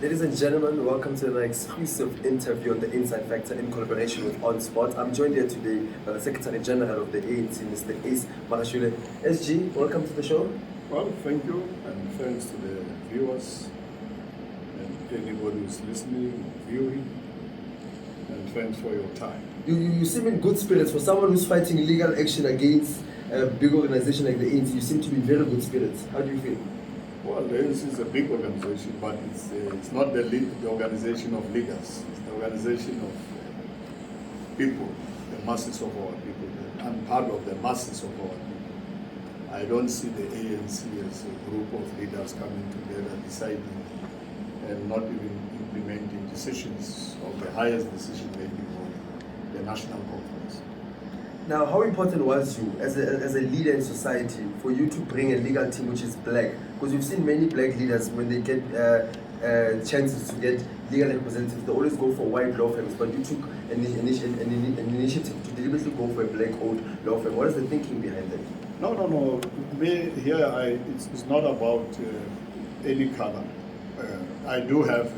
Ladies and gentlemen, welcome to an exclusive interview on the Inside Factor in collaboration with On Spot. I'm joined here today by the Secretary General of the ANC, Mr. Ace Magashule. SG, welcome to the show. Well, thank you, and thanks to the viewers and anybody who's listening, viewing, and thanks for your time. You seem in good spirits. For someone who's fighting legal action against a big organization like the ANC, you seem to be in very good spirits. How do you feel? Well, the ANC is a big organization, but it's not the organization of leaders. It's the organization of people, the masses of our people. I'm part of the masses of our people. I don't see the ANC as a group of leaders coming together, deciding, and not even implementing decisions of the highest decision-making of the national conference. Now, how important was you as a leader in society for you to bring a legal team which is black? Because we've seen many black leaders, when they get chances to get legal representatives, they always go for white law firms, but you took an initiative to deliberately go for a black-owned law firm. What is the thinking behind that? No. It's not about any color. I do have,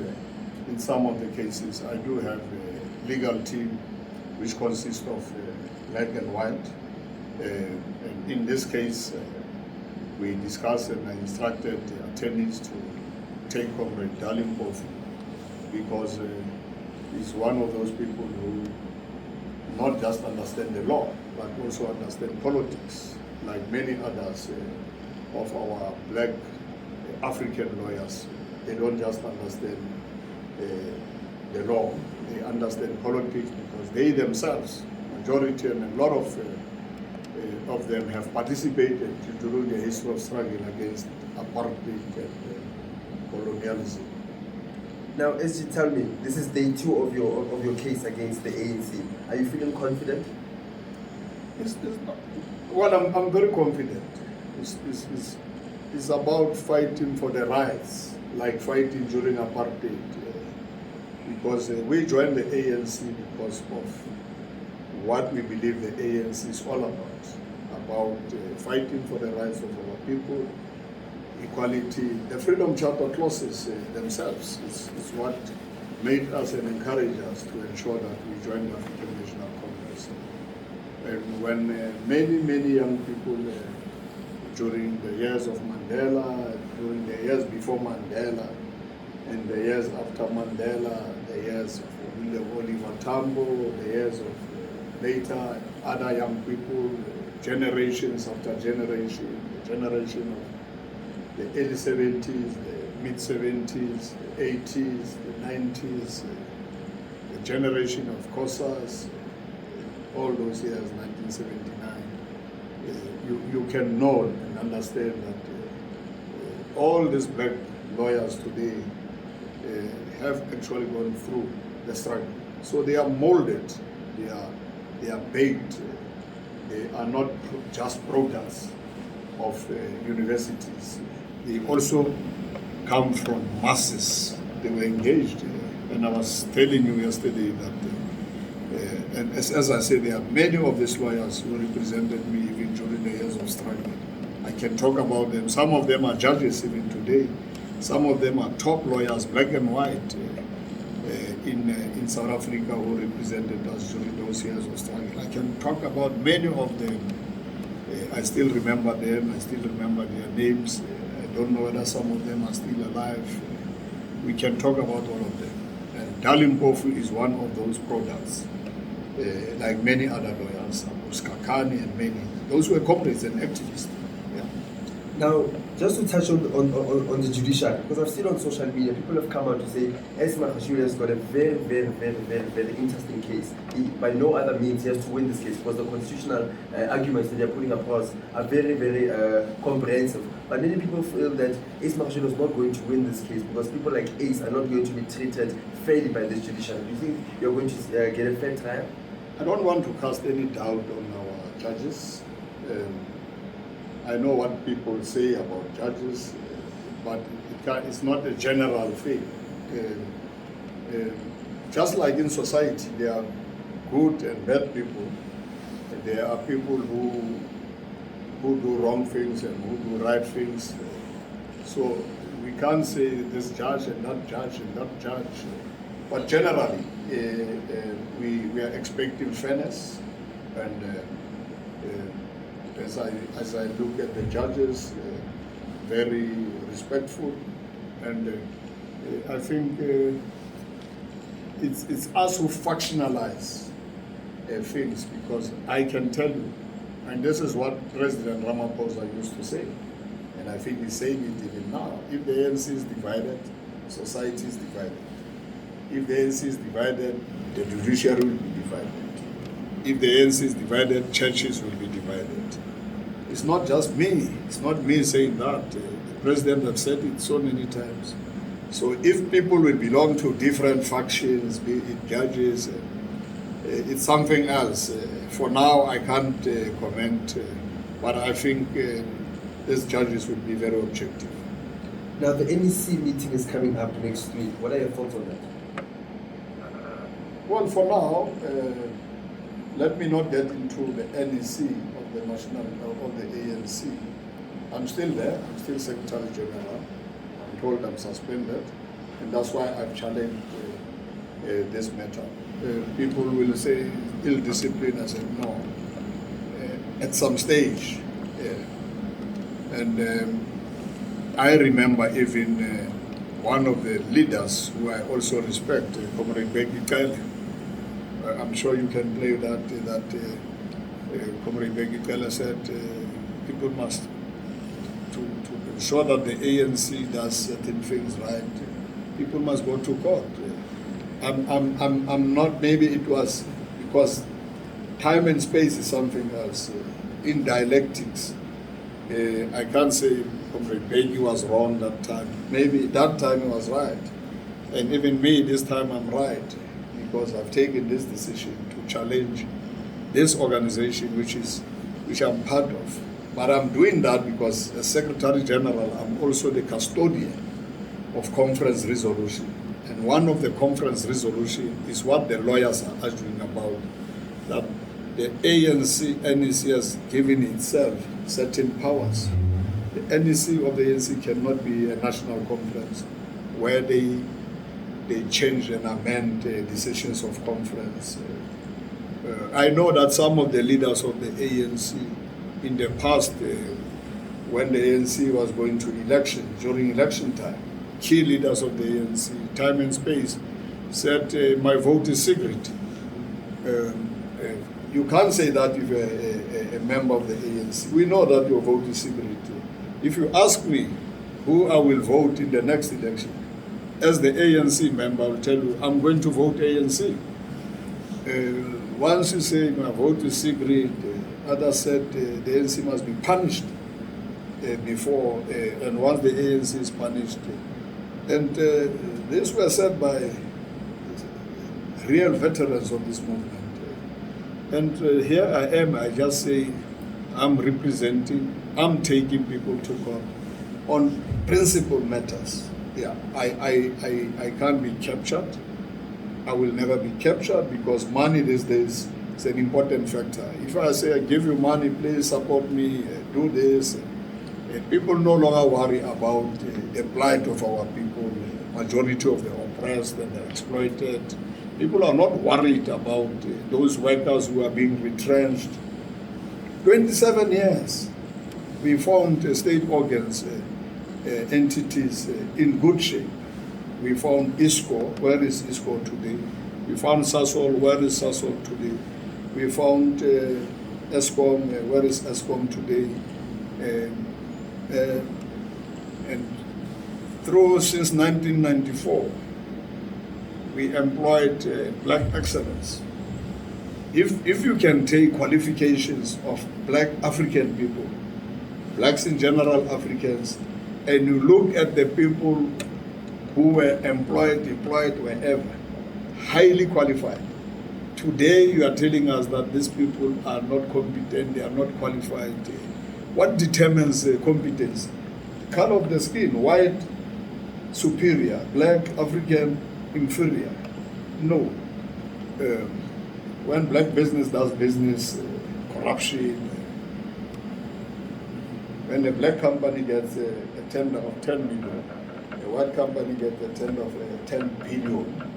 in some of the cases, I do have a legal team which consists of black and white. And in this case, we discussed and I instructed the attorneys to take Comrade Darling Kofi because he's one of those people who not just understand the law, but also understand politics, like many others of our black African lawyers. They don't just understand the law, they understand politics because they themselves, majority and a lot of them have participated during the history of struggle against apartheid and colonialism. Now, as you tell me, this is day 2 of your case against the ANC. Are you feeling confident? It's not, well, I'm very confident. It's about fighting for the rights, like fighting during apartheid. Because we joined the ANC because of what we believe the ANC is all about fighting for the rights of our people, equality. The Freedom Charter clauses themselves is what made us and encouraged us to ensure that we join the African National Congress. And when many young people during the years of Mandela, during the years before Mandela, and the years after Mandela, the years of Oliver Tambo, the years of later other young people, generations after generation, the generation of the early 70s, the mid 70s, the 80s, the 90s, the generation of COSAS, all those years, 1979, you can know and understand that all these black lawyers today have actually gone through the struggle. So they are molded, they are baked, they are not just products of universities. They also come from masses. They were engaged. And I was telling you yesterday that, and as I said, there are many of these lawyers who represented me even during the years of struggle. I can talk about them. Some of them are judges even today. Some of them are top lawyers, black and white, in South Africa who represented us during those years of struggle. I can talk about many of them. I still remember them. I still remember their names. I don't know whether some of them are still alive. We can talk about all of them. And Darling Kofi is one of those products, like many other lawyers, Skakani and many. Those were comrades and activists. Now, just to touch on the judiciary, because I've seen on social media, people have come out to say, S. Magashule has got a very interesting case. By no other means he has to win this case because the constitutional arguments that they're putting across are very comprehensive. But many people feel that Ace Magashule is not going to win this case because people like Ace are not going to be treated fairly by this judiciary. Do you think you're going to get a fair trial? I don't want to cast any doubt on our judges. I know what people say about judges, but it's not a general thing. Just like in society, there are good and bad people. There are people who do wrong things and who do right things. So we can't say this judge and that judge and that judge. But generally, we are expecting fairness, and as I look at the judges, very respectful, and I think it's us who factionalize things, because I can tell you, and this is what President Ramaphosa used to say, and I think he's saying it even now: if the ANC is divided, society is divided. If the ANC is divided, the judiciary will be divided. If the ANC is divided, churches will be divided. It's not just me. It's not me saying that. The president has said it so many times. So if people will belong to different factions, be it judges, it's something else. For now, I can't comment, but I think these judges will be very objective. Now, the NEC meeting is coming up next week. What are your thoughts on that? Well, for now, let me not get into the NEC of the national of the ANC. I'm still there. I'm still Secretary General. I'm told I'm suspended, and that's why I've challenged this matter. People will say ill discipline. I said no. At some stage, and I remember even one of the leaders who I also respect, Comrade Magashule. I'm sure you can play that. Comrade Magashule said people must to ensure that the ANC does certain things right. People must go to court. I'm not. Maybe it was because time and space is something else. In dialectics, I can't say Comrade Begi was wrong that time. Maybe that time he was right, and even me this time I'm right, because I've taken this decision to challenge this organization, which I'm part of. But I'm doing that because as Secretary General, I'm also the custodian of conference resolution. And one of the conference resolution is what the lawyers are arguing about, that the ANC, NEC has given itself certain powers. The NEC of the ANC cannot be a national conference where they change and amend decisions of conference. I know that some of the leaders of the ANC in the past, when the ANC was going to election, during election time, key leaders of the ANC, time and space, said, my vote is secret. You can't say that if you're a member of the ANC. We know that your vote is secret. If you ask me who I will vote in the next election, as the ANC member, I will tell you, I'm going to vote ANC. Once you say my vote is secret, others said the ANC must be punished before, and once the ANC is punished. And these were said by real veterans of this movement. And here I am, I just say, I'm representing, I'm taking people to court on principal matters. Yeah, I can't be captured. I will never be captured, because money these days is an important factor. If I say, I give you money, please support me, do this, people no longer worry about the plight of our people, the majority of the oppressed and the exploited. People are not worried about those workers who are being retrenched. 27 years, we found state organs, entities in good shape. We found ISCO. Where is ISCO today? We found SASOL. Where is SASOL today? We found ESCOM. Where is ESCOM today? And since 1994, we employed black excellence. If you can take qualifications of black African people, blacks in general, Africans, and you look at the people who were employed, deployed, wherever, highly qualified. Today you are telling us that these people are not competent, they are not qualified. What determines competence? The color of the skin, white, superior, black, African, inferior. No. When black business does business, corruption, when a black company gets a tender of 10 million, A white company gets a tender of 10 billion.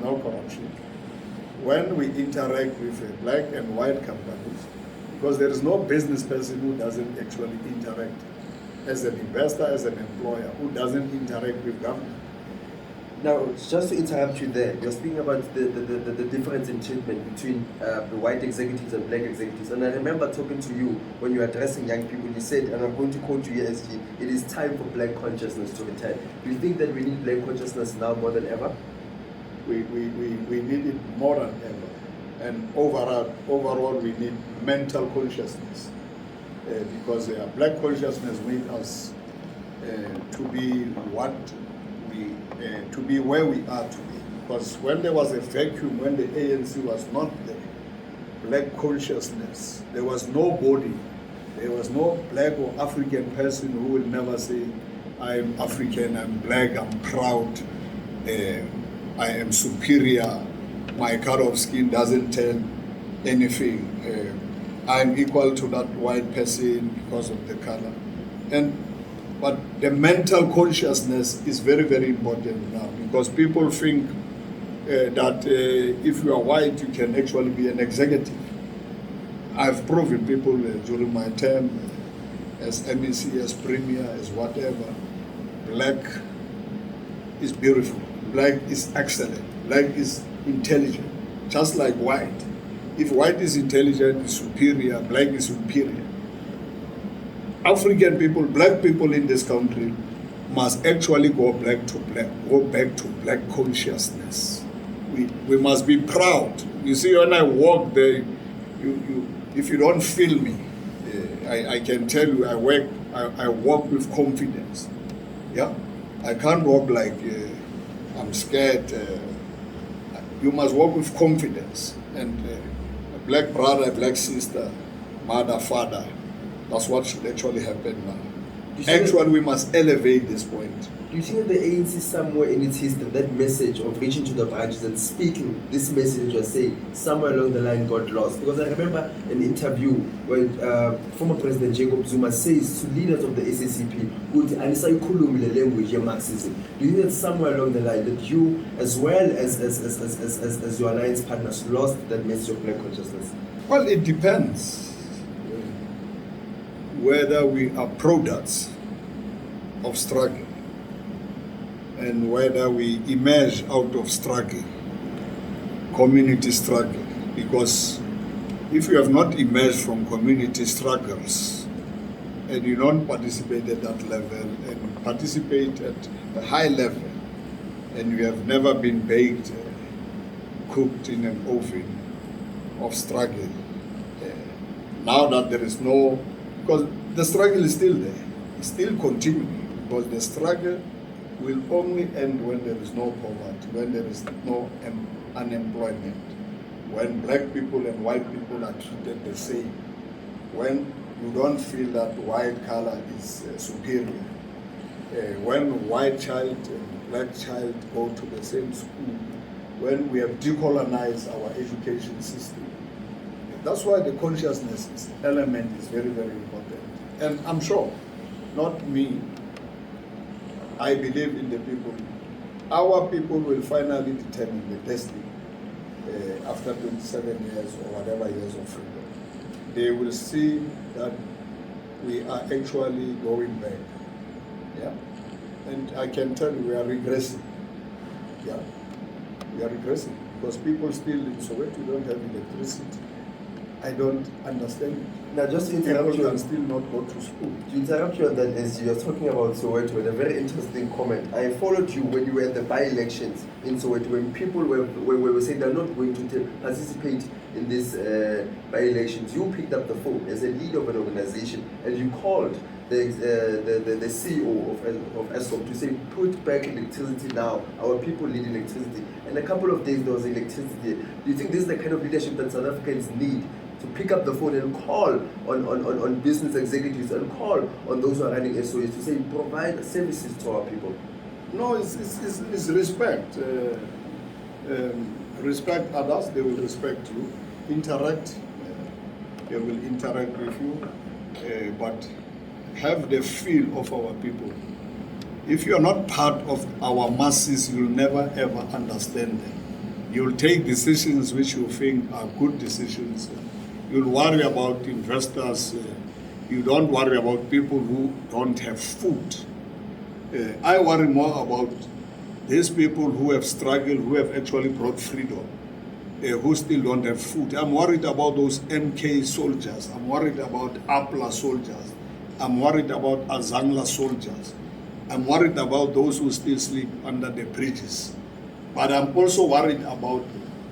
No corruption. When we interact with black and white companies, because there is no business person who doesn't actually interact as an investor, as an employer, who doesn't interact with government. Now, just to interrupt you there, you're speaking about the difference in treatment between the white executives and black executives. And I remember talking to you when you were addressing young people, you said, and I'm going to quote you here, SG, it is time for black consciousness to return. Do you think that we need black consciousness now more than ever? We need it more than ever. And overall we need mental consciousness. Because black consciousness made us to be what we, to be where we are today. Because when there was a vacuum, when the ANC was not there, black consciousness, there was nobody, there was no black or African person who will never say, I'm African, I'm black, I'm proud, I am superior, my color of skin doesn't tell anything. I'm equal to that white person because of the color. But the mental consciousness is very, very important now, because people think that if you are white, you can actually be an executive. I've proven people during my term as MEC, as Premier, as whatever, black is beautiful, black is excellent, black is intelligent, just like white. If white is intelligent, is superior, black is superior. African people, black people in this country must actually go back to black consciousness. We must be proud. You see, when I walk there, if you don't feel me, I can tell you I walk with confidence. Yeah, I can't walk like I'm scared. You must walk with confidence. And a black brother, a black sister, mother, father, that's what should actually happen now. Actually, we must elevate this point. Do you think that the ANC somewhere in its history, that message of reaching to the branches and speaking this message you're saying, somewhere along the line got lost? Because I remember an interview where former President Jacob Zuma says to leaders of the SACP, "Anisa language of Marxism." Do you think that somewhere along the line that you, as well as your alliance partners, lost that message of black consciousness? Well, it depends whether we are products of struggle and whether we emerge out of struggle, community struggle. Because if you have not emerged from community struggles and you don't participate at that level and participate at a high level, and you have never been baked, cooked in an oven of struggle, now that there is no, because the struggle is still there, it's still continuing, because the struggle will only end when there is no poverty, when there is no unemployment, when black people and white people are treated the same, when you don't feel that white color is superior, when white child and black child go to the same school, when we have decolonized our education system. That's why the consciousness element is very, very important. And I'm sure, not me, I believe in the people. Our people will finally determine the destiny after 27 years or whatever years of freedom. They will see that we are actually going back. Yeah? And I can tell you we are regressing. Yeah? We are regressing because people still in Soweto don't have electricity. I don't understand it. Now, just to interrupt people you, can still not go to school. to interrupt you on that, as you're talking about Soweto, and a very interesting comment. I followed you when you were at the by-elections in Soweto, when people were saying they're not going to participate in these by-elections. You picked up the phone as a leader of an organization, and you called the CEO of ESCOM to say, put back electricity now. Our people need electricity. And a couple of days there was electricity. Do you think this is the kind of leadership that South Africans need? To pick up the phone and call on business executives and call on those who are running SOEs to say, provide services to our people? No, it's respect. Respect others, they will respect you. Interact, they will interact with you. But have the feel of our people. If you are not part of our masses, you'll never ever understand them. You'll take decisions which you think are good decisions. You'll worry about investors. You don't worry about people who don't have food. I worry more about these people who have struggled, who have actually brought freedom, who still don't have food. I'm worried about those MK soldiers. I'm worried about APLA soldiers. I'm worried about Azangla soldiers. I'm worried about those who still sleep under the bridges. But I'm also worried about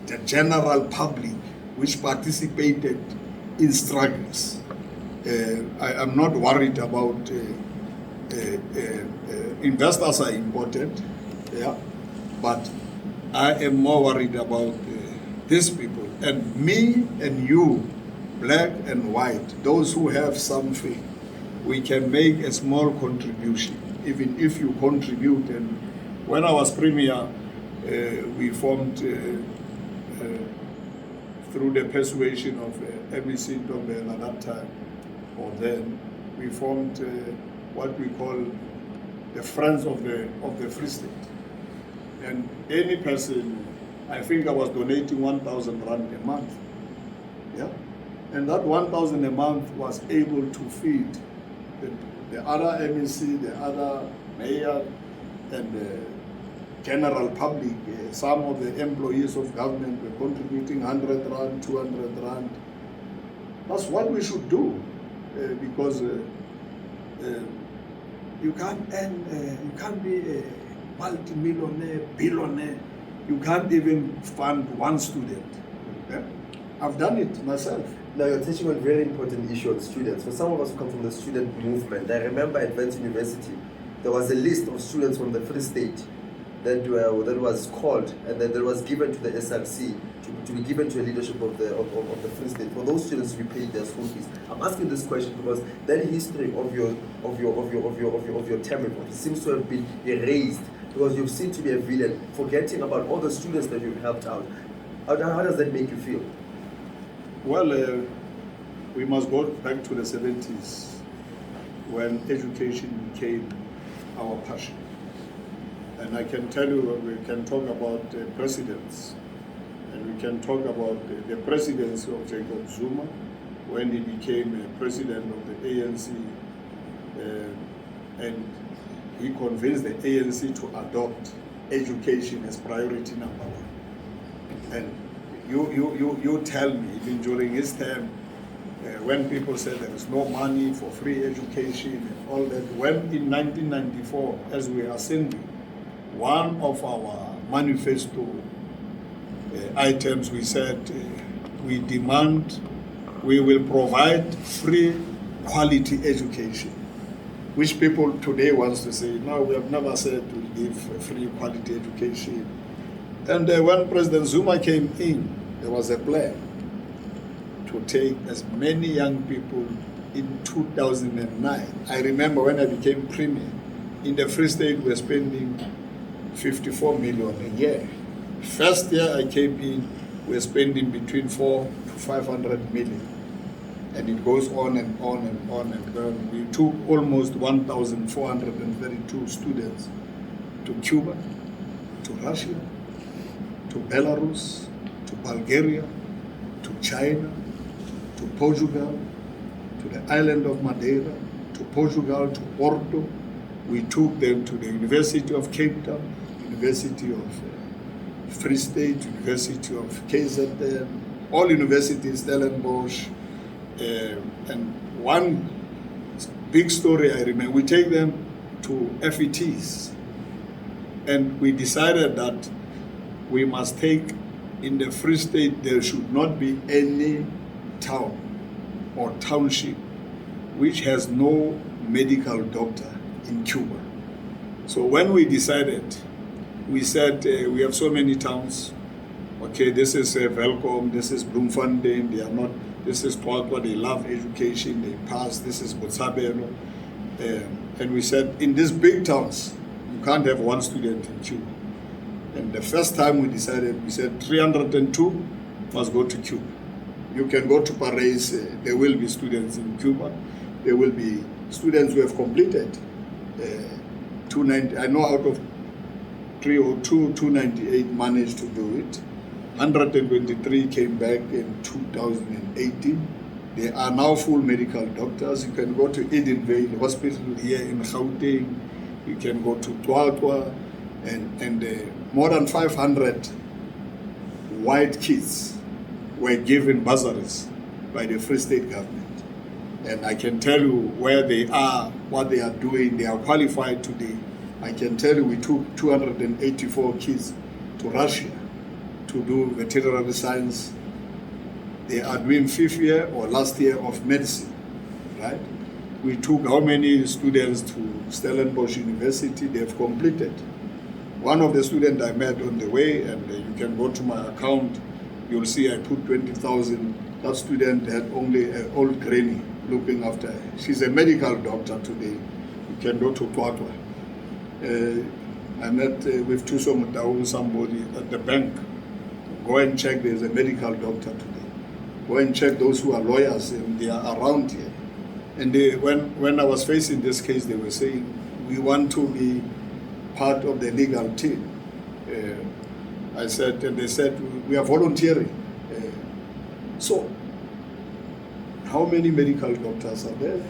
the general public which participated in struggles. I'm not worried about investors are important, yeah, but I am more worried about these people, and me and you, black and white, those who have something, we can make a small contribution, even if you contribute. And when I was premier, we formed through the persuasion of MEC Ntombela at that time, or then, we formed what we call the Friends of the Free State. And any person, I think I was donating 1,000 rand a month, yeah? And that 1,000 a month was able to feed the other MEC, the other mayor, and the general public. Some of the employees of government were contributing 100 rand, 200 rand. That's what we should do, because you can't earn, you can't be a multi-millionaire, billionaire. You can't even fund one student. Yeah? I've done it myself. Now you're touching on a very important issue on students. For some of us who come from the student movement, I remember at Vents University, there was a list of students from the Free State that was called and that was given to the SRC to be given to the leadership of the Free State for those students to be paid their school fees. I'm asking this question because that history of your term seems to have been erased because you seem to be a villain, forgetting about all the students that you've helped out. How does that make you feel? Well, we must go back to the 70s when education became our passion. And I can tell you, we can talk about presidents, and we can talk about the presidency of Jacob Zuma when he became president of the ANC, and he convinced the ANC to adopt education as priority number one. And you tell me, even during his term, when people said there is no money for free education and all that, when in 1994, as we are assembling, one of our manifesto items, we said we demand, we will provide free quality education, which people today wants to say, no, we have never said we give free quality education. And when President Zuma came in, there was a plan to take as many young people in 2009. I remember when I became premier, in the Free State we were spending 54 million a year. First year I came in, we were spending between 400 to 500 million. And it goes on and on and on and on. We took almost 1,432 students to Cuba, to Russia, to Belarus, to Bulgaria, to China, to Portugal, to the island of Madeira, to Portugal, to Porto. We took them to the University of Cape Town, University of Free State, University of KZN, all universities, Stellenbosch, and one big story I remember, we take them to FETs, and we decided that we must take, in the Free State, there should not be any town or township which has no medical doctor in Cuba. So when we decided, we said we have so many towns. Okay, this is Velkom, this is Bloemfontein, they are not, this is Twatwa, they love education, they pass, this is Botshabelo. And we said, in these big towns, you can't have one student in Cuba. And the first time we decided, we said 302 must go to Cuba. You can go to Paris, there will be students in Cuba. There will be students who have completed 290. I know out of 302, 298 managed to do it. 123 came back in 2018. They are now full medical doctors. You can go to Edenvale Hospital here in Gauteng. You can go to Twatwa, and more than 500 white kids were given bursaries by the Free State government. And I can tell you where they are, what they are doing. They are qualified today. I can tell you we took 284 kids to Russia to do veterinary science. They are doing 5th year or last year of medicine, right? We took how many students to Stellenbosch University? They've completed. One of the students I met on the way, and you can go to my account, you'll see I put 20,000. That student had only an old granny looking after her. She's a medical doctor today. You can go to Twatwa. I met with Tuso Mutau, somebody at the bank. Go and check, there's a medical doctor today. Go and check those who are lawyers, and they are around here. And when I was facing this case, they were saying, we want to be part of the legal team. I said, and they said, we are volunteering. So, how many medical doctors are there?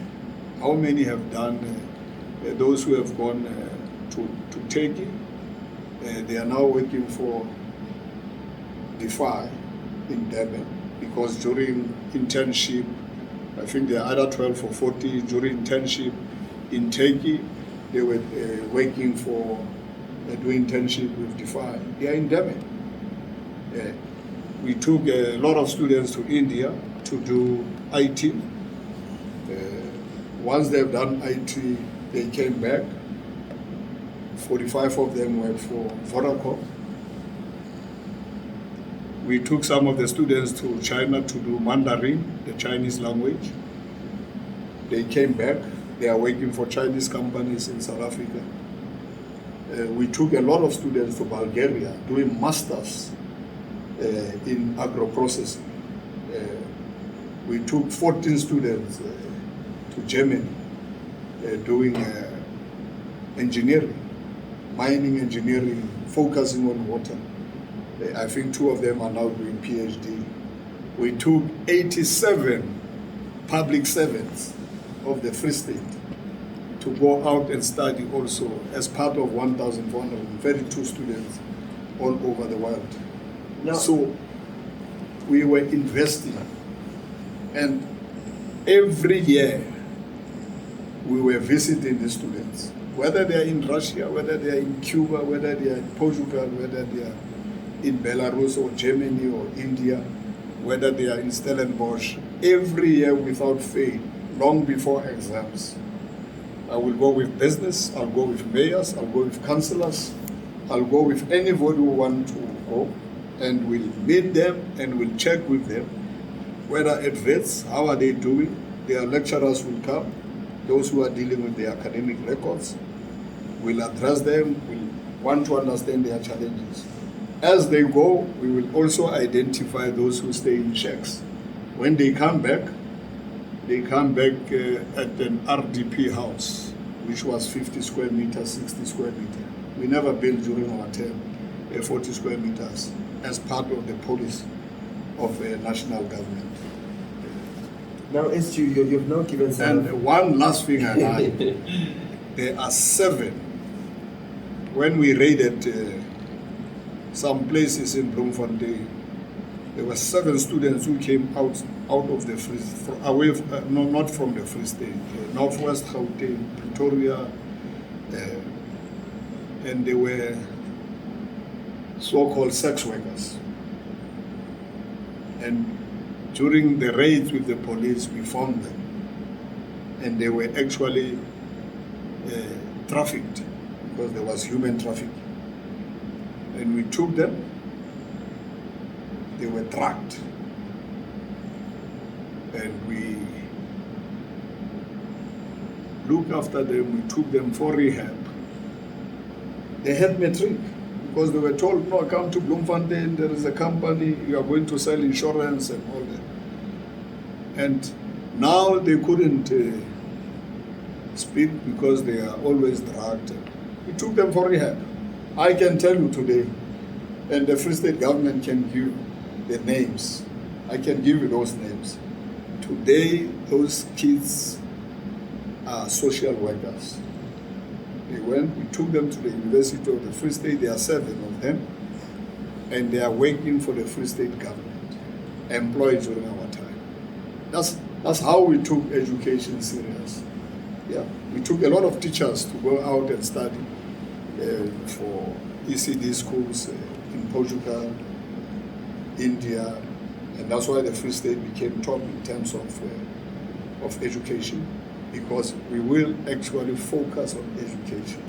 How many have done, those who have gone to Turkey? They are now working for DeFi in Durban, because during internship, I think there are other 12 or 40 during internship in Turkey, they were working for doing internship with DeFi. They are in Durban. We took a lot of students to India to do IT. Once they've done IT, they came back. 45 of them went for Vodacom. We took some of the students to China to do Mandarin, the Chinese language. They came back. They are working for Chinese companies in South Africa. We took a lot of students to Bulgaria doing masters in agro-processing. We took 14 students to Germany doing engineering, mining engineering, focusing on water. I think 2 of them are now doing PhD. We took 87 public servants of the Free State to go out and study also as part of 1,432 students all over the world. Now, so we were investing, and every year we were visiting the students, whether they are in Russia, whether they are in Cuba, whether they are in Portugal, whether they are in Belarus or Germany or India, whether they are in Stellenbosch, every year without fail, long before exams. I will go with business, I'll go with mayors, I'll go with councillors, I'll go with anybody who want to go, and we'll meet them and we'll check with them whether at vets, how are they doing. Their lecturers will come, those who are dealing with their academic records, we'll address them, we'll want to understand their challenges. As they go, we will also identify those who stay in shacks. When they come back at an RDP house, which was 50 square meters, 60 square meters. We never built during our term 40 square meters as part of the policy of the national government. now SG, you've now given some. And one last thing I add, there are 7. When we raided some places in Bloemfontein, there were 7 students who came out of the Free, away, no, not from the Free State, Northwest Gauteng, Pretoria, and they were so-called sex workers. And during the raids with the police, we found them, and they were actually trafficked, because there was human trafficking. And we took them, they were tracked, and we looked after them, we took them for rehab. They had matric, because they were told, no, come to Bloemfontein, there is a company, you are going to sell insurance and all that. And now they couldn't speak because they are always drugged. We took them for rehab. I can tell you today, and the Free State government can give the names. I can give you those names. Today, those kids are social workers. We took them to the University of the Free State. There are 7 of them, and they are working for the Free State government, employed during our time. That's how we took education serious. Yeah, we took a lot of teachers to go out and study for ECD schools in Portugal, India, and that's why the Free State became top in terms of education, because we will actually focus on education,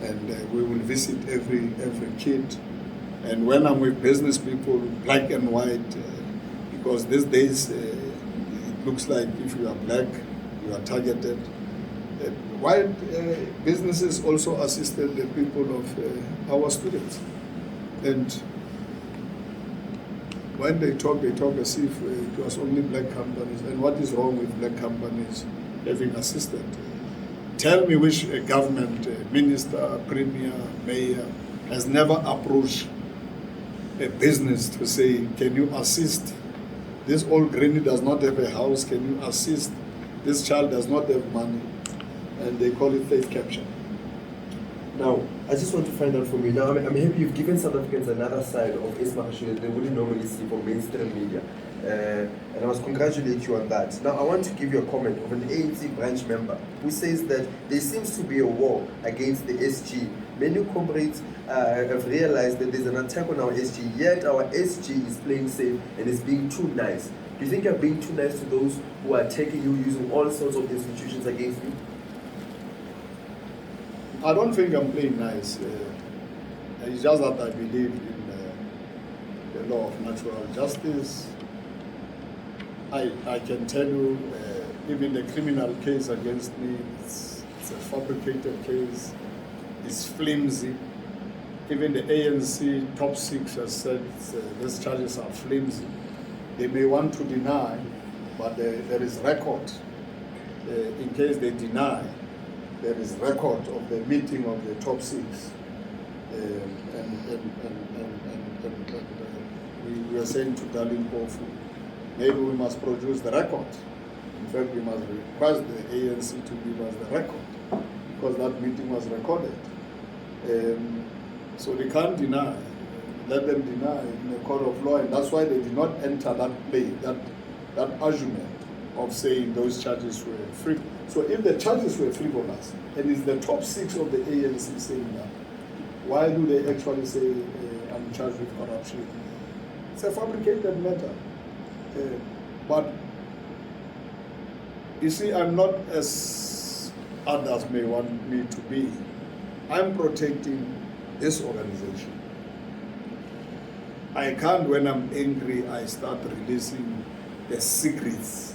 and we will visit every kid. And when I'm with business people, black and white, because these days it looks like if you are black, you are targeted. White businesses also assisted the people of our students, and when they talk as if it was only black companies. And what is wrong with black companies having assisted? Tell me which government, minister, premier, mayor has never approached a business to say, can you assist? This old granny does not have a house, can you assist? This child does not have money. And they call it faith capture. Now, I just want to find out from you. Now, I'm happy you've given South Africans another side of Magashule they wouldn't normally see from mainstream media. And I must congratulate you on that. Now, I want to give you a comment of an ANC branch member who says that there seems to be a war against the SG. Many comrades have realized that there's an attack on our SG, yet our SG is playing safe and is being too nice. Do you think you're being too nice to those who are attacking you using all sorts of institutions against you? I don't think I'm playing nice. It's just that I believe in the law of natural justice. I can tell you, even the criminal case against me, it's a fabricated case, it's flimsy. Even the ANC top 6 has said these charges are flimsy. They may want to deny, but there is record. In case they deny, there is record of the meeting of the top 6. We were saying to Darlene Kofu, maybe we must produce the record. In fact, we must request the ANC to give us the record, because that meeting was recorded. So they can't deny. Let them deny in the court of law, and that's why they did not enter that play, that argument of saying those charges were free. So if the charges were frivolous, and it's the top 6 of the ANC saying that, why do they actually say I'm charged with corruption? It's a fabricated matter. But you see, I'm not as others may want me to be. I'm protecting this organization. I can't, when I'm angry, I start releasing the secrets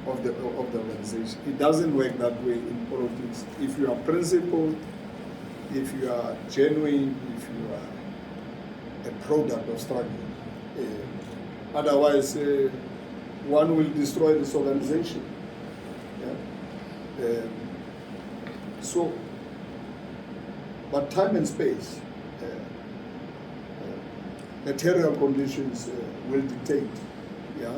of the organization. It doesn't work that way in politics. If you are principled, if you are genuine, if you are a product of struggle, otherwise one will destroy this organization. Yeah? But time and space, material conditions will dictate. Yeah.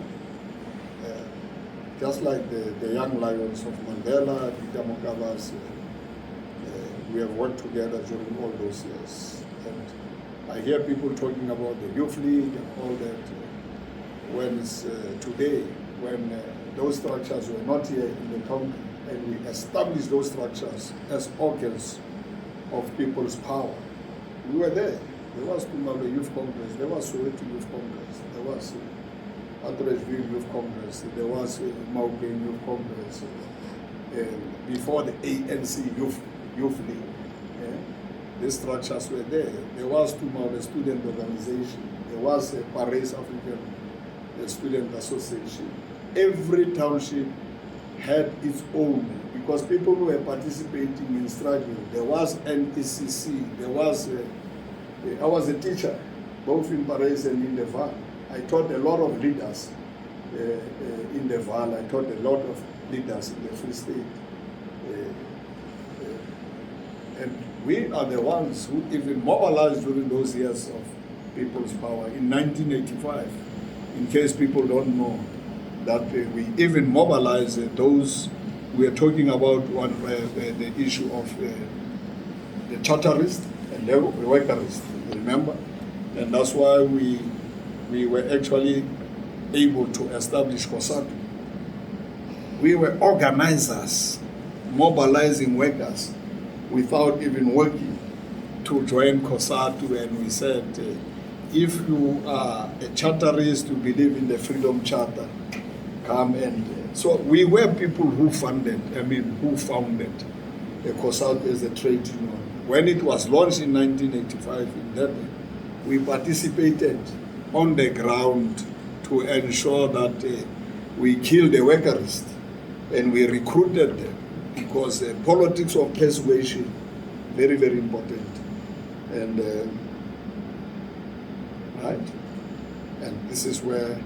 Just like the young lions of Mandela, Peter Mokabas, we have worked together during all those years. And I hear people talking about the youth league and all that. When it's today, when those structures were not here in the country, and we established those structures as organs of people's power, we were there. There was Kumalo Youth Congress, there was Soweto Youth Congress, there was Atteridgeville Youth Congress, there was Maupeng Youth Congress, before the ANC Youth League. These structures were there. There was Tumalo Student Organization, there was a Paris African Student Association. Every township had its own, because people were participating in struggle. There was NECC, there was I was a teacher, both in Paris and in the Val. I taught a lot of leaders in the Val. I taught a lot of leaders in the Free State. And we are the ones who even mobilized during those years of People's Power in 1985. In case people don't know, that we even mobilized those. We are talking about the issue of the charterists and the workerists, remember? And that's why we were actually able to establish COSATU. We were organizers, mobilizing workers without even working to join COSATU, and we said, if you are a charterist, you believe in the Freedom Charter, come and... So we were people who founded the COSATU as a trade union. When it was launched in 1985 in Durban, we participated on the ground to ensure that we killed the workers and we recruited them, because politics of persuasion, very, very important. And right? And this is where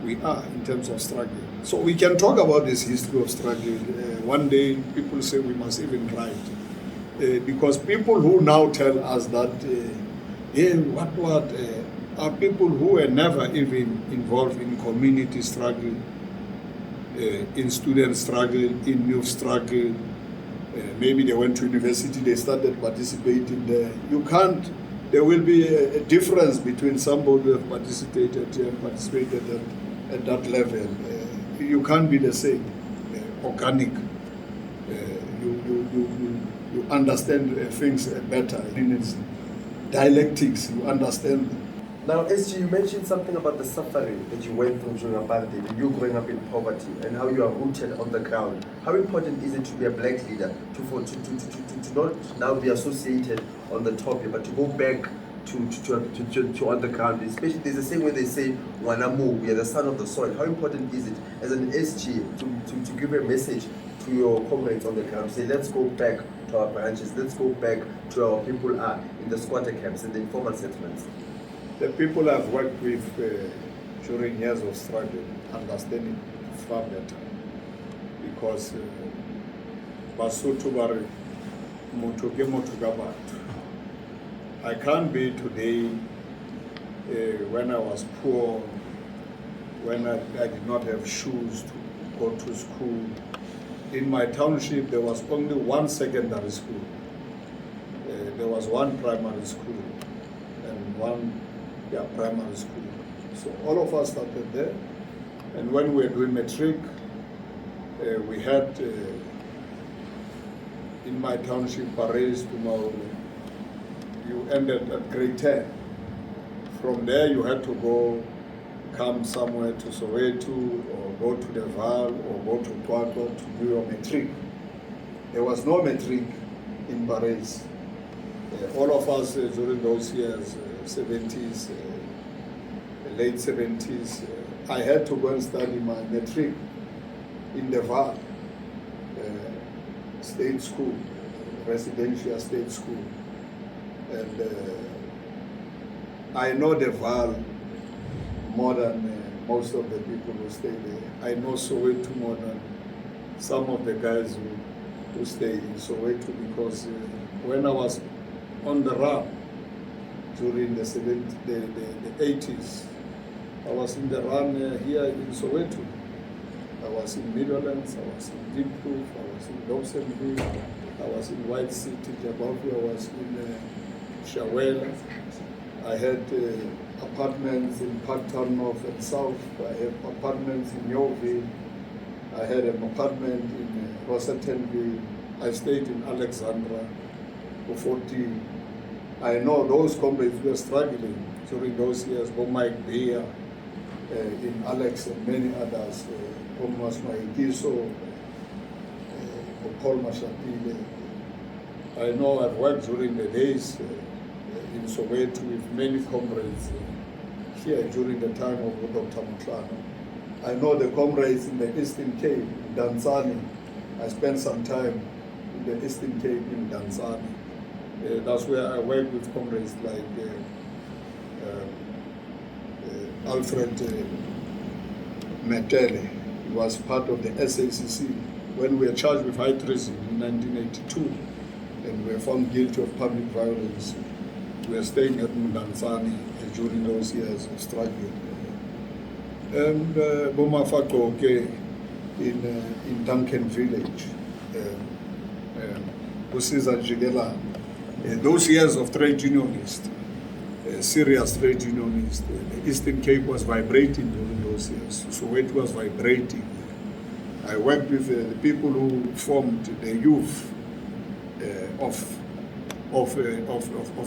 we are in terms of struggle. So we can talk about this history of struggle. One day people say we must even write. Because people who now tell us that, are people who were never even involved in community struggle, in student struggle, in youth struggle. Maybe they went to university, they started participating there. You can't, there will be a difference between somebody who have participated here and participated at that level. You can't be the same, organic. You understand things better. In its dialectics, you understand. Now, SG, you mentioned something about the suffering that you went through during apartheid, and you growing up in poverty, and how you are rooted on the ground. How important is it to be a black leader, to not now be associated on the top here, but to go back to on the ground? Especially, there's the same way they say, Wanamu, we are the son of the soil. How important is it as an SG to give a message to your comrades on the ground? Say, let's go back to our branches, let's go back to our people are in the squatter camps and the informal settlements. The people I've worked with during years of struggle understand it far better, because Basotho bare motho ke motho ka batho. I can't be today when I was poor, when I did not have shoes to go to school. In my township there was only one secondary school, there was one primary school and one primary school. So all of us started there, and when we were doing matric, we had in my township, Paris to Maule, you ended at grade 10. From there you had to come somewhere to Soweto, or go to the Val, or go to Kwato to do your matric. There was no matric in Paris. All of us during those years, 70s, late 70s, I had to go and study my matric in the Val state school, residential state school. And I know the Val more than most of the people who stay there. I know Soweto more than some of the guys who stay in Soweto, because when I was on the run during the 80s, I was in the run here in Soweto. I was in Meadowlands, I was in Deepproof, I was in Dobsonville, I was in White City, Jabavu, I was in Shawela. I had apartments in Parktown North and South. I had apartments in Yeoville. I had an apartment in Rosettenville. I stayed in Alexandra for 14. I know those comrades were struggling during those years, but Mike Beer, in Alex and many others, Thomas Maikiso, Paul Mashatile. I know I've worked during the days in Soweto with many comrades here during the time of Dr. Mutlano. I know the comrades in the Eastern Cape, in Danzani. I spent some time in the Eastern Cape in Danzani. That's where I worked with comrades like Alfred Metele. He was part of the SACC when we were charged with high treason in 1982. and were found guilty of public violence. We were staying at Mdantsane during those years of struggle. And Bomafakoke in Duncan Village, Kusiza Jigela. Those years of trade unionist, serious trade unionist, the Eastern Cape was vibrating during those years. So it was vibrating. I worked with the people who formed the youth of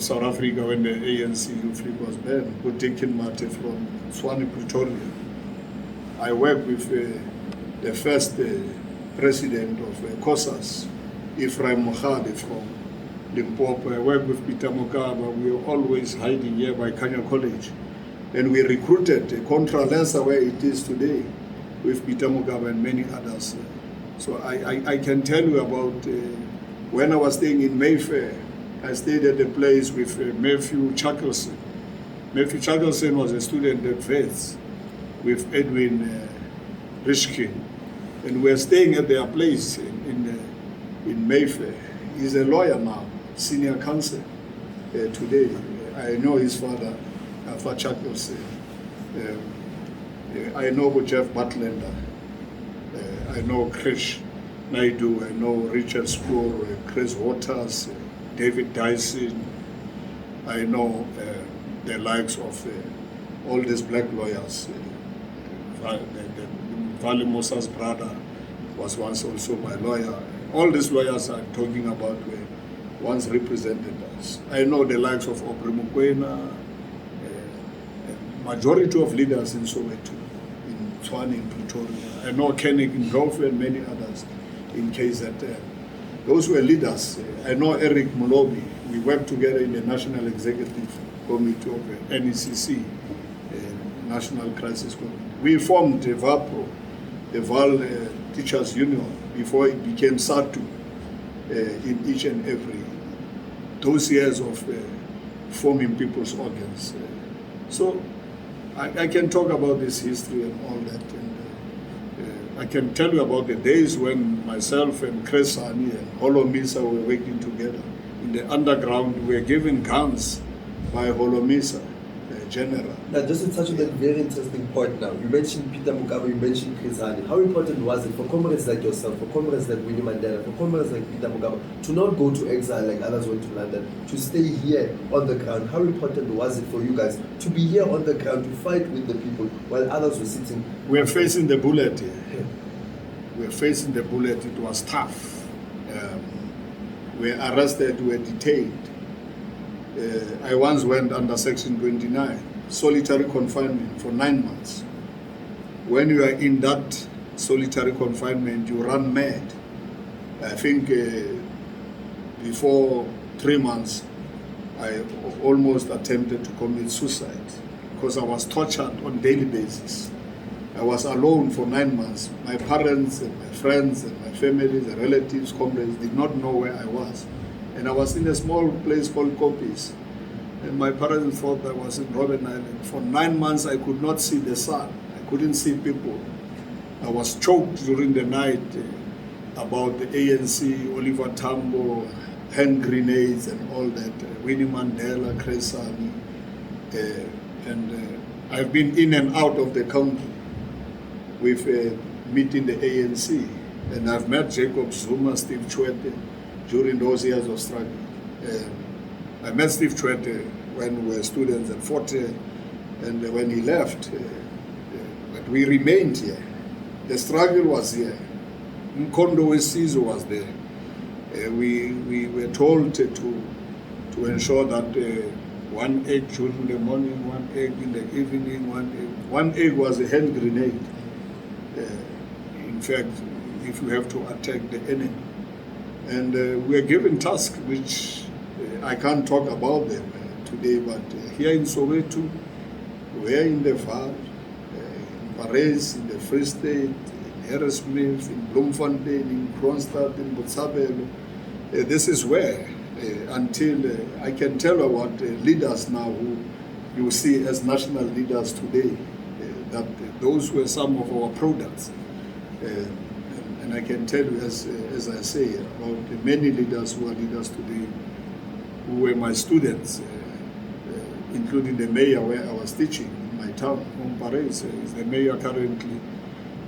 South Africa when the ANC Youth League was banned, Budikin Mate from Swane, Pretoria. I worked with the first president of COSAS, Ephraim Mohade from Limpopo. I worked with Peter Mokaba. We were always hiding here by Kenya College. And we recruited Contra Lensa where it is today with Peter Mokaba and many others. So I can tell you about when I was staying in Mayfair. I stayed at a place with Matthew Chuckleson. Matthew Chuckleson was a student at Vets with Edwin Rishkin. And we were staying at their place in Mayfair. He's a lawyer now, senior counsel today. I know his father, Alpha Chuckleson. I know Jeff Butlander. I know Krish Naidu. I know Richard Spoor, Chris Waters, David Dyson. I know the likes of all these black lawyers. Vali Musa's brother was once also my lawyer. All these lawyers I'm talking about were once represented us. I know the likes of Aubrey Mukwena, majority of leaders in Soweto, in Tshwane, in Pretoria. I know Kenny Ngolfe and many others in KZN. Those were leaders. I know Eric Molobi. We worked together in the National Executive Committee of NECC, National Crisis Committee. We formed the VAPRO, the VAL Teachers Union, before it became SATU in each and every, those years of forming people's organs. So I can talk about this history and all that. And I can tell you about the days when myself and Chris Hani and Holomisa were working together. In the underground, we were given guns by Holomisa, the general. Now, just to touch on that very interesting point now, you mentioned Peter Mugabe, you mentioned Chris Hani. How important was it for comrades like yourself, for comrades like Winnie Mandela, for comrades like Peter Mugabe, to not go to exile like others went to London, to stay here on the ground? How important was it for you guys to be here on the ground, to fight with the people, while others were sitting? We are facing the bullet here. We are facing the bullet. It was tough. We were arrested, we were detained. I once went under Section 29, solitary confinement for 9 months. When you are in that solitary confinement, you run mad. I think before 3 months, I almost attempted to commit suicide because I was tortured on a daily basis. I was alone for 9 months. My parents and my friends and my family, the relatives, comrades did not know where I was. And I was in a small place called Kopis. And my parents thought I was in Robben Island. For 9 months, I could not see the sun. I couldn't see people. I was choked during the night about the ANC, Oliver Tambo, hand grenades and all that, Winnie Mandela, Chris Hani. And I've been in and out of the country with meeting the ANC. And I've met Jacob Zuma, Steve Tshwete, during those years of struggle. I met Steve Tshwete when we were students at Fort Hare, and when he left, but we remained here. The struggle was here. Mkondo Wesizo was there. We were told to ensure that 1 egg during the morning, 1 egg in the evening, 1 egg. 1 egg was a hand grenade. In fact, if you have to attack the enemy. And we are given tasks which I can't talk about them today, but here in Soweto, we are in the VAR, in Paris, in the Free State, in Harrismith, in Bloemfontein, in Kronstadt, in Botshabelo. This is where, until I can tell about leaders now who you see as national leaders today, that those were some of our products. And And I can tell you, as I say, about the many leaders who are leaders today, who were my students, including the mayor where I was teaching in my town, Paris, is the mayor currently,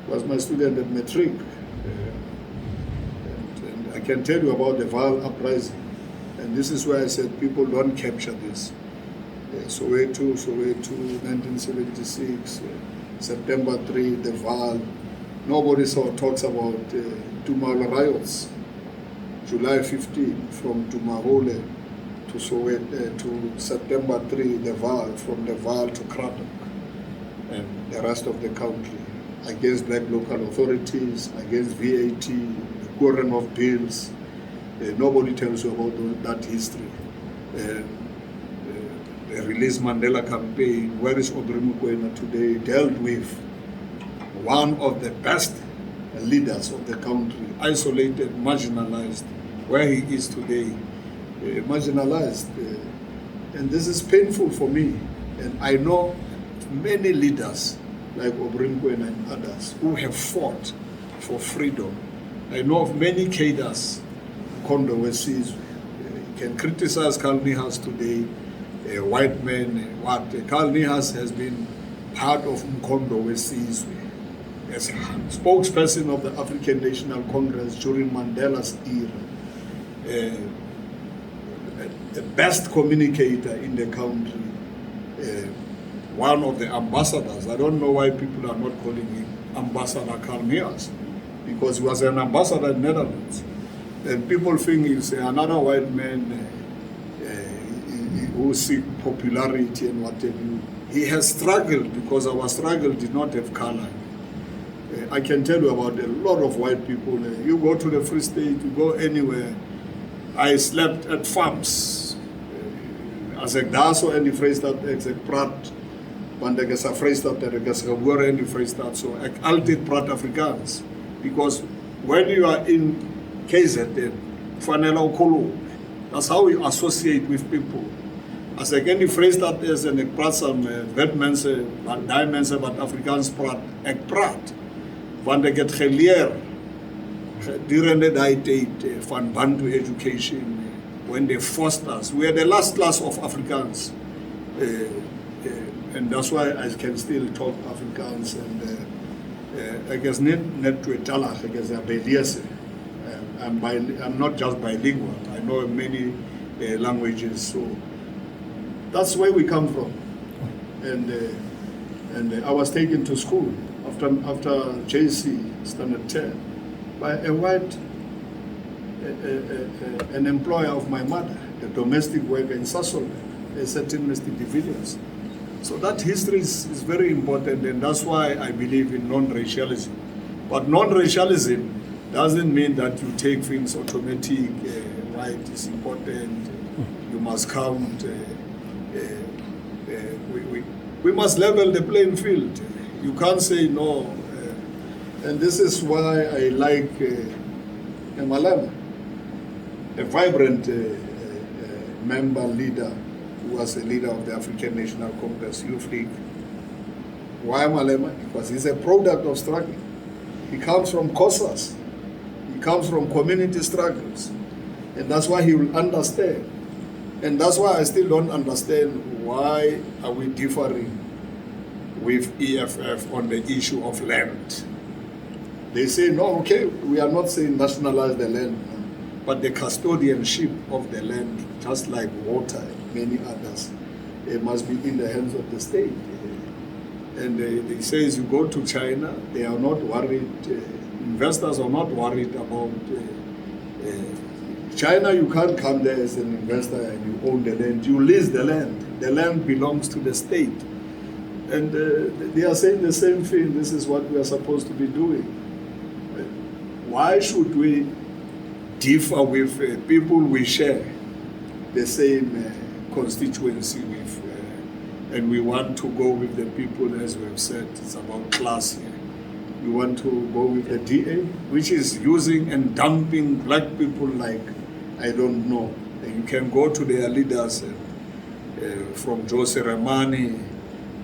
was my student at Matric. And I can tell you about the Val uprising. And this is why I said people don't capture this. Soweto, 1976, September 3, the Val. Nobody talks about Tumalo riots, July 15, from Tumahole to Soweto, to September 3, the Val, from the Val to Cradock, and the rest of the country, against black local authorities, against VAT, the Quorum of Bills. Nobody tells you about that history. The Release Mandela campaign, where is Obiri Mokoena today, dealt with one of the best leaders of the country, isolated, marginalized, where he is today, marginalized. And this is painful for me. And I know many leaders like Obiri Mokoena and others who have fought for freedom. I know of many cadres, Mkondo Wesizwe. You can criticize Carl Nihas today, a white man, what Carl Nihas has been part of Mkondo Wesizwe as a spokesperson of the African National Congress during Mandela's era, the best communicator in the country, one of the ambassadors. I don't know why people are not calling him Ambassador Carl Nihas, because he was an ambassador in Netherlands. And people think he's another white man who seek popularity and what have you. He has struggled, because our struggle did not have color. I can tell you about a lot of white people. You go to the Free State, you go anywhere. I slept at farms. As a daso and the Vrystaat, as a prat, want ek is 'n Vrystaat, ek is gebore in die Vrystaat, so ek altyd praat Afrikaans. Because when you are in KZN, fanele ukhulume. That's how we associate with people. As ek in die Vrystaat is en ek praat saam wit mense, wat daai mense wat Afrikaans praat, ek praat. Want ek het geleer gedurende daai tyd van Bantu education, when they forced us. We are the last class of Afrikaans. And that's why I can still talk Afrikaans. And I guess net to Itala, I guess I'm not just bilingual. I know many languages. So that's where we come from. And I was taken to school after JC, Standard 10, by a white, an employer of my mother, a domestic worker in Sasol, a certain divisions. So that history is very important, and that's why I believe in non-racialism. But non-racialism doesn't mean that you take things automatic, white is important, you must count. We must level the playing field. You can't say no. And this is why I like Malema, a vibrant member leader who was a leader of the African National Congress Youth League. Why Malema? Because he's a product of struggle. He comes from COSAS. He comes from community struggles. And that's why he will understand. And that's why I still don't understand why are we differing with EFF on the issue of land. They say, no, okay, we are not saying nationalize the land, but the custodianship of the land, just like water and many others, it must be in the hands of the state. And they say, you go to China, they are not worried, investors are not worried about China. You can't come there as an investor and you own the land, you lease the land. The land belongs to the state. And they are saying the same thing, this is what we are supposed to be doing. Why should we differ with people we share the same constituency with, and we want to go with the people, as we have said, it's about class here. We want to go with the DA, which is using and dumping black people like, I don't know. You can go to their leaders from Jose Ramani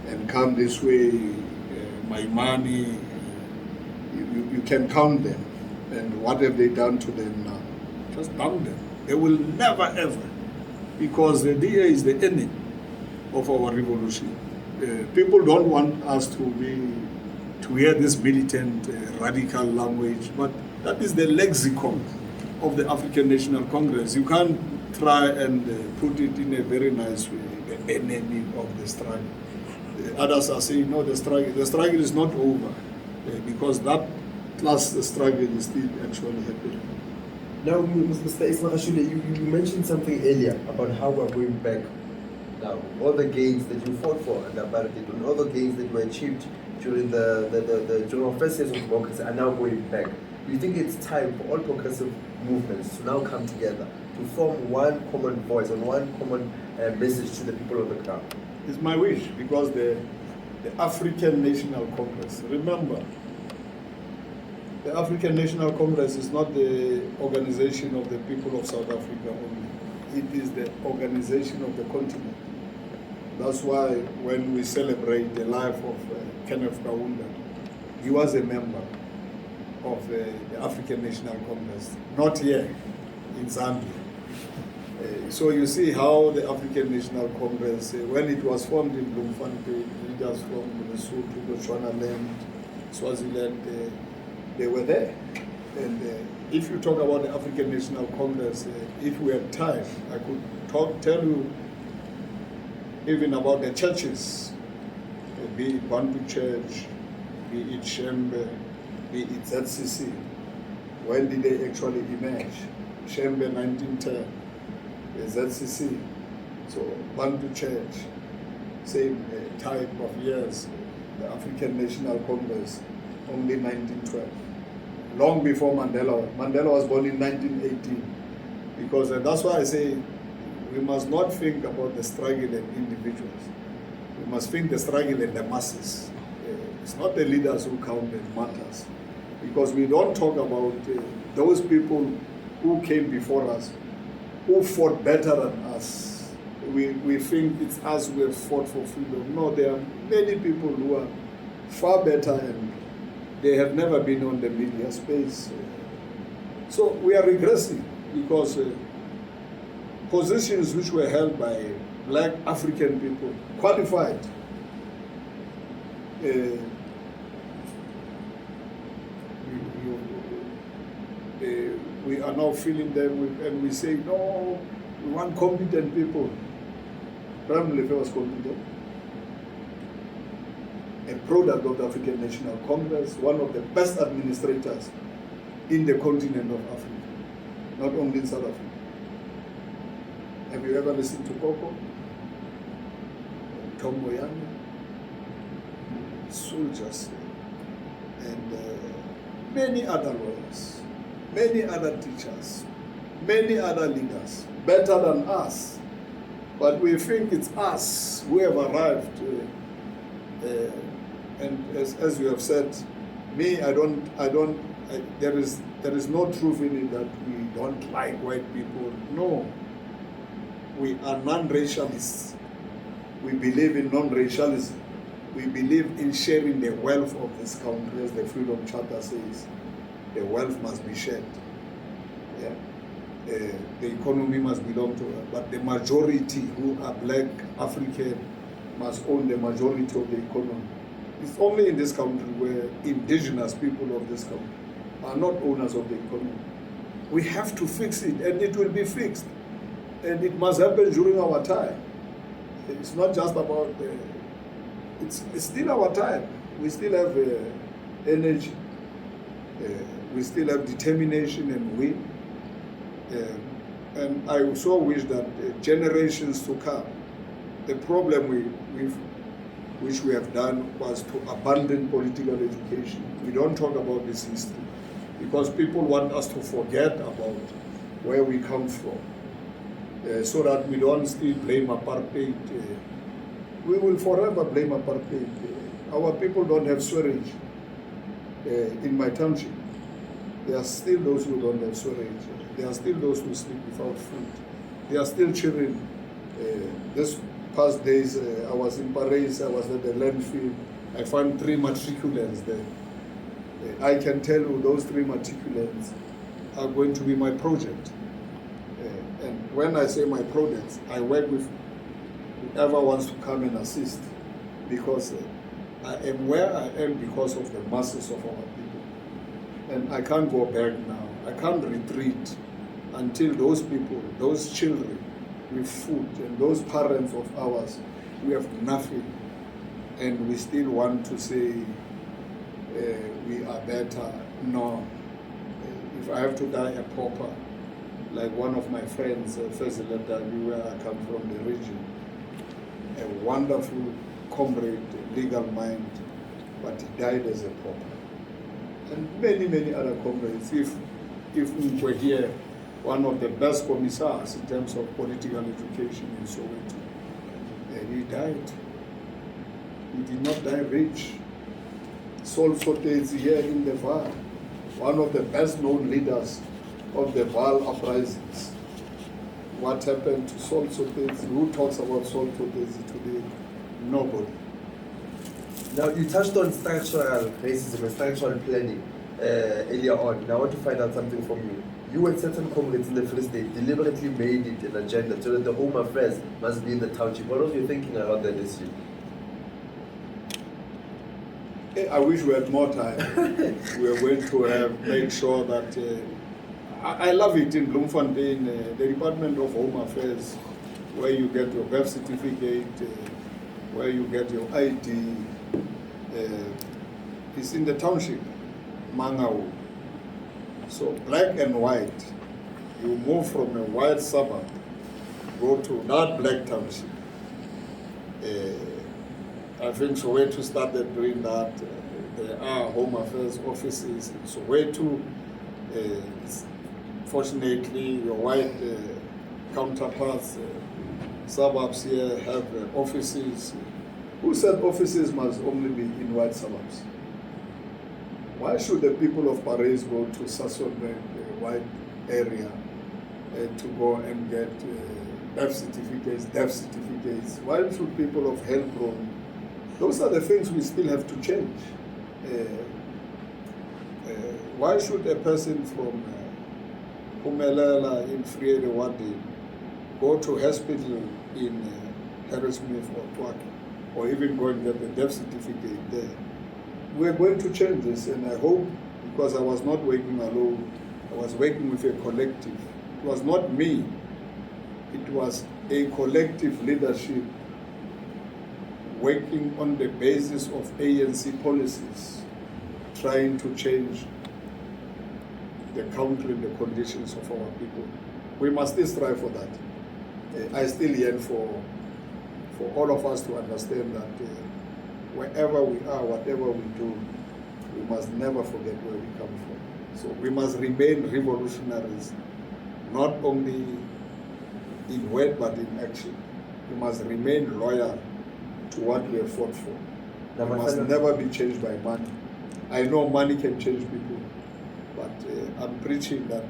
and come this way, Maimani, you can count them. And what have they done to them now? Just dump them. They will never ever, because the DA is the enemy of our revolution. People don't want us to hear this militant, radical language, but that is the lexicon of the African National Congress. You can't try and put it in a very nice way, the enemy of the struggle. Others are saying, no, the struggle is not over, because that class struggle is still actually happening. Now, Mr. Magashule, you mentioned something earlier about how we're going back now. All the gains that you fought for under apartheid and all the gains that were achieved during the first years of democracy are now going back. Do you think it's time for all progressive movements to now come together to form one common voice and one common message to the people on the ground? It's my wish, because the African National Congress, remember, the African National Congress is not the organization of the people of South Africa only. It is the organization of the continent. That's why when we celebrate the life of Kenneth Kaunda, he was a member of the African National Congress, not here in Zambia. So you see how the African National Congress, when it was formed in Bloemfontein, leaders from Lesotho, Botswana, Swaziland, they were there. And if you talk about the African National Congress, if we had time, I could tell you even about the churches, be it Bantu Church, be it Shembe, be it ZCC. When did they actually emerge? Shembe 1910, ZCC, so Bantu Church, same type of years, the African National Congress, only 1912. Long before Mandela. Mandela was born in 1918. Because that's why I say we must not think about the struggle in individuals. We must think the struggle in the masses. It's not the leaders who count, it matters. Because we don't talk about those people who came before us, who fought better than us. We think it's us who have fought for freedom. No, there are many people who are far better, and they have never been on the media space. So we are regressing, because positions which were held by black African people, qualified, we are now filling them with, and we say, no, we want competent people. Prime Minister was competent. A product of the African National Congress, one of the best administrators in the continent of Africa, not only in South Africa. Have you ever listened to Coco? Tom Moyane? Soldiers, and many other lawyers, many other teachers, many other leaders, better than us. But we think it's us who have arrived. And as you have said, me, there is no truth in it that we don't like white people. No. We are non-racialists. We believe in non-racialism. We believe in sharing the wealth of this country, as the Freedom Charter says. The wealth must be shared. Yeah? The economy must belong to us. But the majority who are black, African, must own the majority of the economy. It's only in this country where indigenous people of this country are not owners of the economy. We have to fix it, and it will be fixed. And it must happen during our time. It's not just about, it's still our time. We still have energy. We still have determination and will. And I so wish that generations to come, the problem which we have done was to abandon political education. We don't talk about this history because people want us to forget about where we come from, so that we don't still blame apartheid. We will forever blame apartheid. Our people don't have sewage in my township. There are still those who don't have sewage. There are still those who sleep without food. There are still children. This past days, I was in Paris, I was at the landfill. I found 3 matriculants there. I can tell you those 3 matriculates are going to be my project. And when I say my projects, I work with whoever wants to come and assist, because I am where I am because of the masses of our people. And I can't go back now. I can't retreat until those people, those children with food, and those parents of ours, we have nothing, and we still want to say we are better. No. If I have to die a pauper, like one of my friends, Fezileta, where I come from, the region, a wonderful comrade, legal mind, but he died as a pauper. And many, many other comrades. If we were here, one of the best commissars in terms of political education in Soweto, and he died. He did not die rich. Sol Sote is here in the Val, one of the best known leaders of the Val uprisings. What happened to Sol Sote? Who talks about Sol Sote today? Nobody. Now, you touched on structural racism and structural planning earlier on. Now, I want to find out something from you. You and certain comrades in the Free State deliberately made it an agenda so that the Home Affairs must be in the township. What was your thinking around that issue? I wish we had more time. We are going to have made sure that I love it in Bloemfontein, the Department of Home Affairs, where you get your birth certificate, where you get your ID. It's in the township, Mangau. So black and white, you move from a white suburb, go to that black township. I think Soweto started doing that. There are Home Affairs offices in Soweto. Fortunately, your white counterparts, suburbs here have offices. Who said offices must only be in white suburbs? Why should the people of Paris go to Sassoonberg, white area, to go and get birth certificates? Why should people of Helbron? Those are the things we still have to change. Why should a person from Pumelela in Friede-Wadi go to hospital in Harrismith or Twaki, or even go and get the death certificate there? We're going to change this, and I hope, because I was not working alone, I was working with a collective. It was not me, it was a collective leadership working on the basis of ANC policies, trying to change the country and the conditions of our people. We must still strive for that. I still yearn for all of us to understand that wherever we are, whatever we do, we must never forget where we come from. So we must remain revolutionaries, not only in word but in action. We must remain loyal to what we have fought for. We must never be changed by money. I know money can change people, but I'm preaching that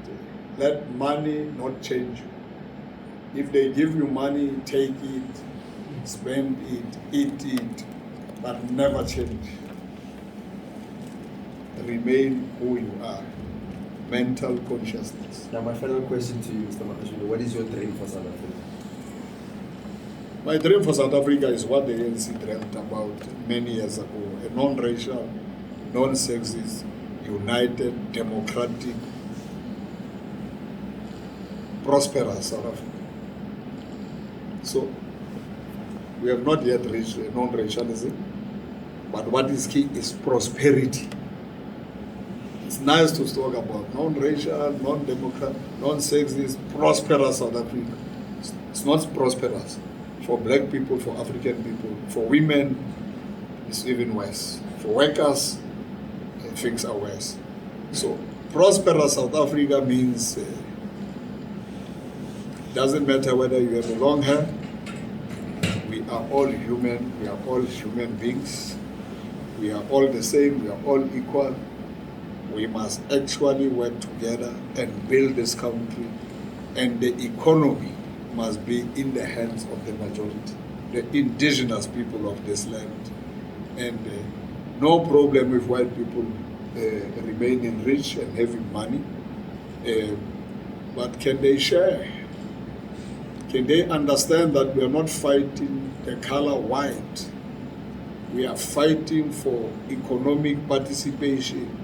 let money not change you. If they give you money, take it, spend it, eat it, but never change. Remain who you are. Mental consciousness. Now, my final question to you, Mr. Magashule, what is your dream for South Africa? My dream for South Africa is what the ANC dreamt about many years ago: a non-racial, non-sexist, united, democratic, prosperous South Africa. So, we have not yet reached non-racialism, but what is key is prosperity. It's nice to talk about non-racial, non-democratic, non-sexist, prosperous South Africa. It's not prosperous. For black people, for African people, for women, it's even worse. For workers, things are worse. So, prosperous South Africa means doesn't matter whether you have a long hair, we are all human, we are all human beings, we are all the same, we are all equal. We must actually work together and build this country, and the economy must be in the hands of the majority, the indigenous people of this land. And no problem with white people remaining rich and having money, but can they share? Can they understand that we are not fighting the color white? We are fighting for economic participation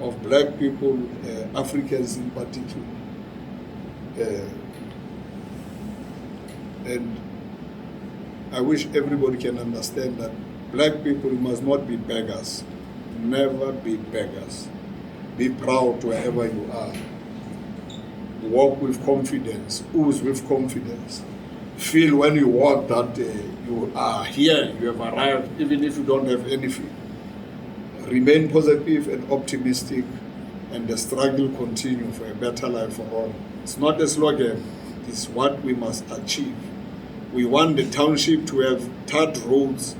of black people, Africans in particular. And I wish everybody can understand that black people must not be beggars. Never be beggars. Be proud wherever you are. Walk with confidence, ooze with confidence. Feel when you walk that you are here, you have arrived, even if you don't have anything. Remain positive and optimistic, and the struggle continue for a better life for all. It's not a slogan, it's what we must achieve. We want the township to have tarred roads.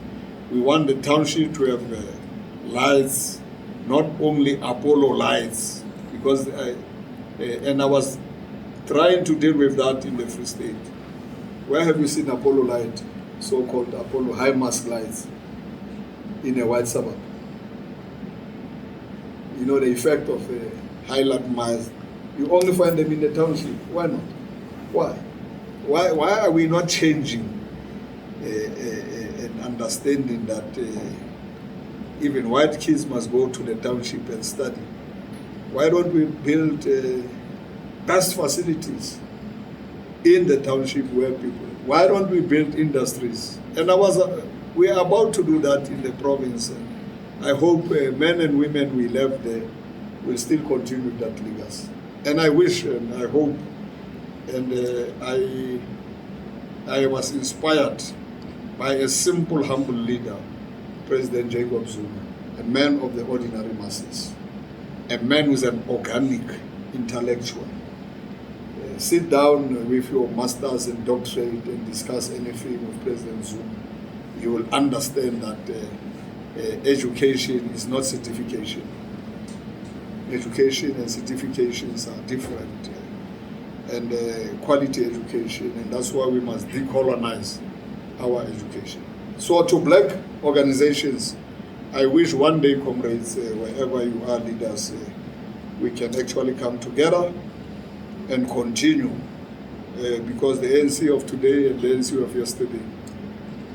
We want the township to have lights, not only Apollo lights, because and I was trying to deal with that in the Free State. Where have you seen Apollo light, so-called Apollo high mask lights in a white suburb? You know the effect of a highlight mask. You only find them in the township. Why not? Why? Why are we not changing and understanding that even white kids must go to the township and study? Why don't we build best facilities in the township where people? Why don't we build industries? And we are about to do that in the province. I hope men and women we left there will still continue that legacy. And I wish and I hope, and I was inspired by a simple, humble leader, President Jacob Zuma, a man of the ordinary masses, a man who's an organic intellectual. Sit down with your masters and doctorate and discuss anything with President Zuma. You will understand that education is not certification. Education and certifications are different, and quality education, and that's why we must decolonize our education. So to black organizations, I wish one day, comrades, wherever you are, leaders, we can actually come together and continue, because the ANC of today and the ANC of yesterday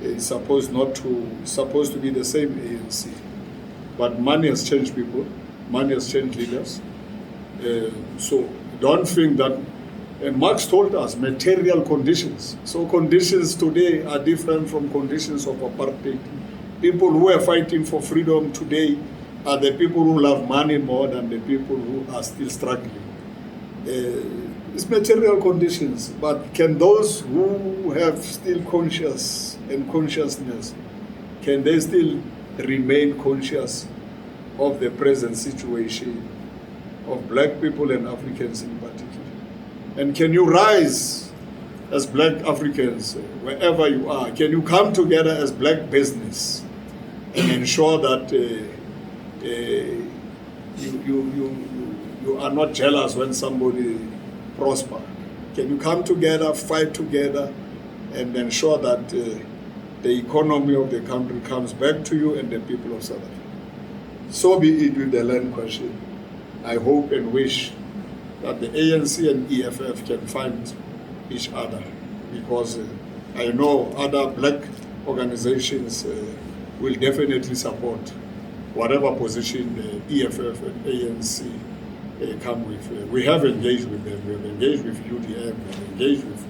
is supposed to be the same ANC. But money has changed people, money has changed leaders. So don't think that, and Marx told us, material conditions. So conditions today are different from conditions of apartheid. People who are fighting for freedom today are the people who love money more than the people who are still struggling. It's material conditions, but can those who have still conscience and consciousness, can they still remain conscious of the present situation of black people and Africans in particular? And can you rise as black Africans wherever you are? Can you come together as black business and ensure that you are not jealous when somebody prosper? Can you come together, fight together, and ensure that the economy of the country comes back to you and the people of South Africa? So be it with the land question. I hope and wish that the ANC and EFF can find each other, because I know other black organizations will definitely support whatever position the EFF and ANC come with. We have engaged with them. We have engaged with UDM. We have engaged with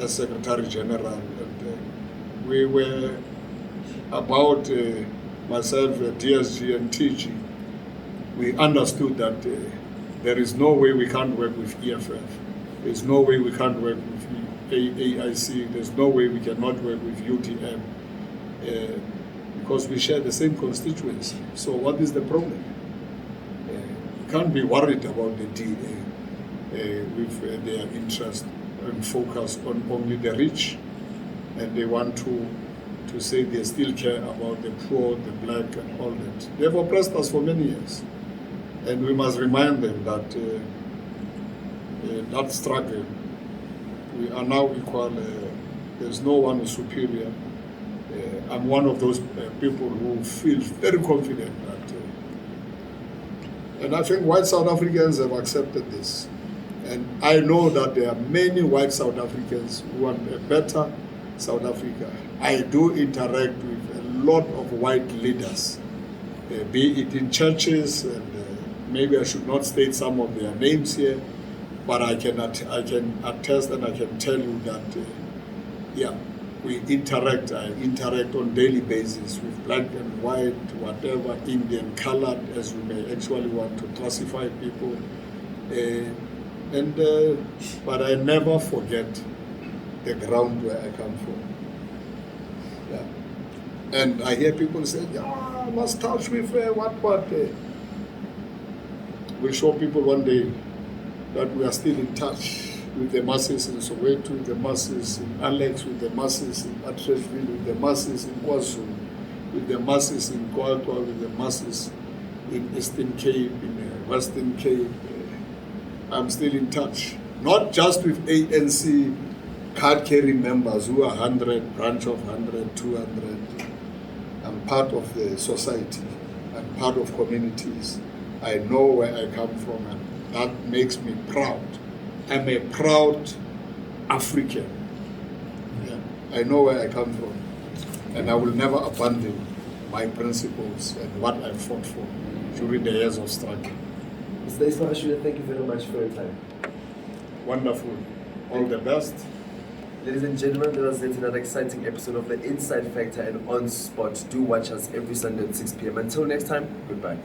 as Secretary General. And we were about myself, DSG and TG. We understood that there is no way we can't work with EFF. There's no way we can't work with AIC. There's no way we cannot work with UTM, because we share the same constituency. So what is the problem? You can't be worried about the DA with their interest and focus on only the rich, and they want to say they still care about the poor, the black, and all that. They have oppressed us for many years. And we must remind them that that struggle, we are now equal. There's no one who's superior. I'm one of those people who feel very confident that And I think white South Africans have accepted this. And I know that there are many white South Africans who want a better South Africa. I do interact with a lot of white leaders, be it in churches, and maybe I should not state some of their names here, but I can attest and I can tell you that, we interact. I interact on daily basis with black and white, whatever, Indian, colored, as we may actually want to classify people. But I never forget the ground where I come from. Yeah. And I hear people say, I must touch with what. We'll show people one day that we are still in touch with the masses in Soweto, with the masses in Alex, with the masses in Atteridgeville, with the masses in KwaZulu, with the masses in Kwakwa, with the masses in Eastern Cape, in Western Cape. I'm still in touch, not just with ANC card-carrying members who are 100, branch of 100, 200. I'm part of the society. I'm part of communities. I know where I come from, and that makes me proud. I'm a proud African. Yeah. I know where I come from, and I will never abandon my principles and what I fought for during the years of struggle. Mr. Magashule, thank you very much for your time. Wonderful. All the best. Ladies and gentlemen, that was yet another exciting episode of the Inside Factor and On Spot. Do watch us every Sunday at 6 p.m. Until next time, goodbye.